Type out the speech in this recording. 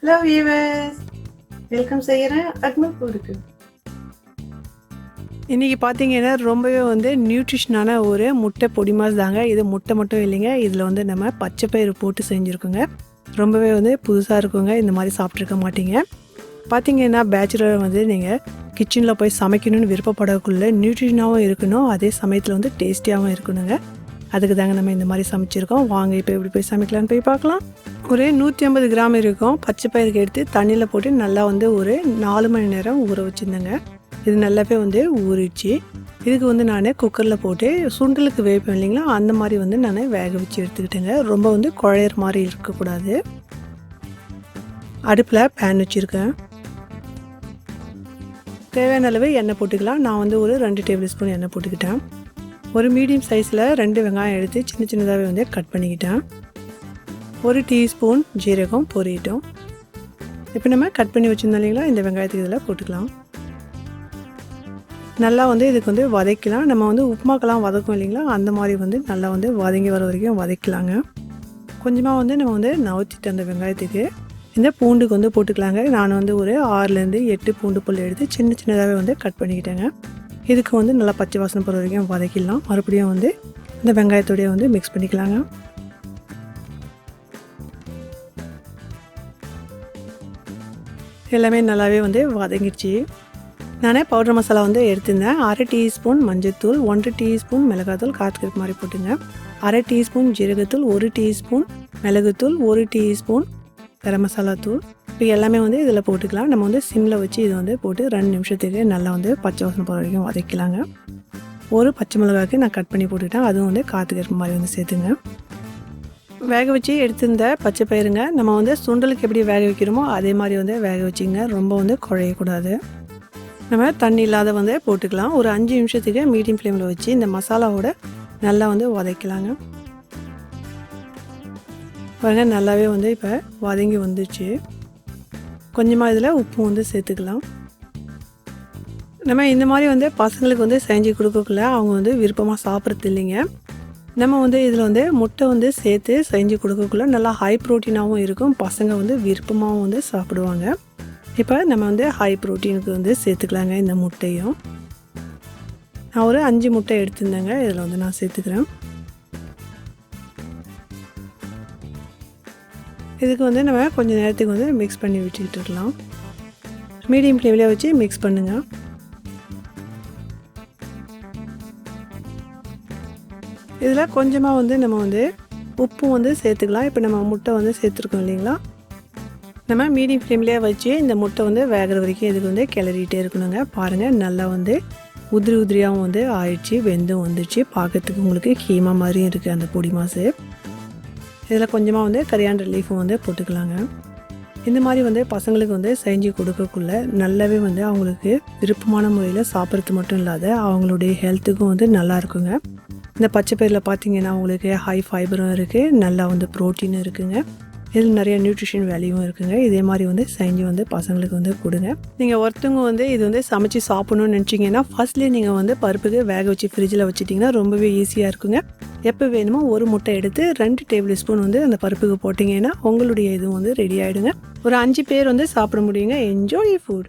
Hello viewers, welcome செய்கிறேன் அக்மல் ஃபுட்டுக்கு. இன்றைக்கி பார்த்தீங்கன்னா ரொம்பவே வந்து நியூட்ரிஷனான ஒரு முட்டை பொடி மாஸ் தாங்க. இது முட்டை மட்டும் இல்லைங்க, இதில் வந்து நம்ம பச்சை பயிறு போட்டு செஞ்சுருக்கோங்க. ரொம்பவே வந்து புதுசாக இருக்குங்க, இந்த மாதிரி சாப்பிட்ருக்க மாட்டீங்க. பார்த்தீங்கன்னா பேச்சுலர் வந்து நீங்கள் கிச்சனில் போய் சமைக்கணும்னு விருப்பப்படக்குள்ள நியூட்ரிஷனாகவும் இருக்கணும், அதே சமயத்தில் வந்து டேஸ்டியாகவும் இருக்கணுங்க. அதுக்கு தாங்க நம்ம இந்த மாதிரி சமைச்சிருக்கோம். வாங்க இப்போ எப்படி போய் சமைக்கலான்னு போய் பார்க்கலாம். ஒரு 150 கிராம் இருக்கும் பச்சை பயிருக்கு எடுத்து தண்ணியில் போட்டு நல்லா வந்து ஒரு 4 மணி நேரம் ஊற வச்சுருந்தேங்க. இது நல்லாவே வந்து ஊறிடுச்சு. இதுக்கு வந்து நான் குக்கரில் போட்டு சுண்டலுக்கு வேப்பேன் இல்லைங்களா, அந்த மாதிரி வந்து நான் வேக வச்சு எடுத்துக்கிட்டேங்க. ரொம்ப வந்து குழையிற மாதிரி இருக்கக்கூடாது. அடுப்பில் பேன் வச்சுருக்கேன். தேவையான அளவு எண்ணெய் போட்டுக்கலாம். நான் வந்து ஒரு 2 டேபிள் ஸ்பூன் எண்ணெய் போட்டுக்கிட்டேன். ஒரு மீடியம் சைஸில் 2 வெங்காயம் எடுத்து சின்ன சின்னதாகவே வந்து கட் பண்ணிக்கிட்டேன். 1 டீஸ்பூன் ஜீரகம் பொரியட்டும். இப்போ நம்ம கட் பண்ணி வச்சுருந்தோம் இல்லைங்களா, இந்த வெங்காயத்துக்கு இதில் போட்டுக்கலாம். நல்லா வந்து இதுக்கு வந்து வதக்கலாம். நம்ம வந்து உப்புமாக்கெல்லாம் வதக்கும் இல்லைங்களா, அந்த மாதிரி வந்து நல்லா வந்து வதங்கி வர வரைக்கும் வதக்கலாங்க. கொஞ்சமாக வந்து நம்ம வந்து நவுத்திட்டு அந்த வெங்காயத்துக்கு இந்த பூண்டுக்கு வந்து போட்டுக்கலாங்க. நான் வந்து ஒரு 6லேருந்து 8 பூண்டு பல் எடுத்து சின்ன சின்னதாகவே வந்து கட் பண்ணிக்கிட்டேங்க. இதுக்கு வந்து நல்லா பச்சை வாசனை போகிற வரைக்கும் வதக்கிடலாம். மறுபடியும் வந்து இந்த வெங்காயத்தோடைய வந்து மிக்ஸ் பண்ணிக்கலாங்க. எல்லாமே நல்லாவே வந்து வதங்கிடுச்சு. நானே பவுடர் மசாலா வந்து எடுத்திருந்தேன். 1/2 டீஸ்பூன் மஞ்சள்தூள், 1 டீஸ்பூன் மிளகாத்தூள் காத்துக்கிறது மாதிரி போட்டுங்க, 1/2 டீஸ்பூன் ஜீரகத்தூள், 1 டீஸ்பூன் மிளகுத்தூள், 1 டீஸ்பூன் கரம் மசாலா தூள். இப்போ எல்லாமே வந்து இதில் போட்டுக்கலாம். நம்ம வந்து சிம்மில் வச்சு இதை வந்து போட்டு 2 நிமிஷத்துக்கு நல்லா வந்து பச்சை வாசனை போகிற வரைக்கும் வதக்கலாங்க. ஒரு பச்சை மிளகாய்க்கு நான் கட் பண்ணி போட்டுக்கிட்டேன், அதுவும் வந்து காத்துக்கிற மாதிரி வந்து சேர்த்துங்க. வேக வச்சு எடுத்திருந்த பச்சை பயிருங்க, நம்ம வந்து சுண்டலுக்கு எப்படி வேக வைக்கிறோமோ அதே மாதிரி வந்து வேக வச்சுங்க. ரொம்ப வந்து குழையக்கூடாது. நம்ம தண்ணி இல்லாத வந்து போட்டுக்கலாம். ஒரு 5 நிமிஷத்துக்கு மீடியம் ஃப்ளேமில் வச்சு இந்த மசாலாவோட நல்லா வந்து வதக்கலாங்க. பாருங்க நல்லாவே வந்து இப்போ வதங்கி வந்துச்சு. கொஞ்சமாக இதில் உப்பு வந்து சேர்த்துக்கலாம். நம்ம இந்த மாதிரி வந்து பசங்களுக்கு வந்து செஞ்சு கொடுக்கக்குள்ள அவங்க வந்து விருப்பமாக சாப்பிட்றது இல்லைங்க. நம்ம வந்து இதில் வந்து முட்டை வந்து சேர்த்து செஞ்சு கொடுக்கக்குள்ள நல்லா ஹை ப்ரோட்டீனாகவும் இருக்கும். பசங்க வந்து விருப்பமாகவும் வந்து சாப்பிடுவாங்க. இப்போ நம்ம வந்து ஹை ப்ரோட்டீனுக்கு வந்து சேர்த்துக்கலாங்க இந்த முட்டையும். நான் ஒரு 5 முட்டை எடுத்திருந்தேங்க, இதில் வந்து நான் சேர்த்துக்கிறேன். இதுக்கு வந்து நம்ம கொஞ்சம் நேரத்துக்கு வந்து மிக்ஸ் பண்ணி விட்டுக்கிட்டு இருக்கலாம். மீடியம் ஃப்ளேம்லேயே வச்சு மிக்ஸ் பண்ணுங்கள். இதில் கொஞ்சமாக வந்து நம்ம வந்து உப்பு வந்து சேர்த்துக்கலாம். இப்போ நம்ம முட்டை வந்து சேர்த்துருக்கோம் இல்லைங்களா, நம்ம மீடியம் ஃப்ளேம்லேயே வச்சு இந்த முட்டை வந்து வேகிற வரைக்கும் இதுக்கு வந்து கிளறிட்டே இருக்கணுங்க. பாருங்கள் நல்லா வந்து உதிரி உதிரியாகவும் வந்து ஆயிடுச்சு, வெந்தும் வந்துடுச்சு. பார்க்கறதுக்கு உங்களுக்கு கீமா மாதிரியும் இருக்குது அந்த பொடி மாசு. இதில் கொஞ்சமாக வந்து கரியாண்டர் லீஃபும் வந்து போட்டுக்கலாங்க. இந்த மாதிரி வந்து பசங்களுக்கு வந்து செஞ்சு கொடுக்கக்குள்ள நல்லாவே வந்து அவங்களுக்கு விருப்பமான முறையில் சாப்பிட்றது மட்டும் இல்லாத அவங்களுடைய ஹெல்த்துக்கும் வந்து நல்லா இருக்குங்க. இந்த பச்சை பயிரில் பார்த்தீங்கன்னா உங்களுக்கு ஹை ஃபைபரும் இருக்குது, நல்லா வந்து ப்ரோட்டீனும் இருக்குங்க. இதில் நிறைய நியூட்ரிஷன் வேல்யூவும் இருக்குங்க. இதே மாதிரி வந்து செஞ்சு வந்து பசங்களுக்கு வந்து கொடுங்க. நீங்கள் ஒருத்தவங்க வந்து இது வந்து சமைச்சு சாப்பிட்ணுன்னு நினச்சிங்கன்னா ஃபர்ஸ்ட்லேயே நீங்கள் வந்து பருப்புக்கு வேக வச்சு ஃப்ரிட்ஜில் வச்சுட்டிங்கன்னா ரொம்பவே ஈஸியாக இருக்குங்க. எப்போ வேணுமோ ஒரு முட்டை எடுத்து 2 டேபிள் ஸ்பூன் வந்து அந்த பருப்புக்கு போட்டிங்கன்னா உங்களுடைய இதுவும் வந்து ரெடி ஆகிடுங்க. ஒரு 5 பேர் வந்து சாப்பிட முடியுங்க. Enjoy food.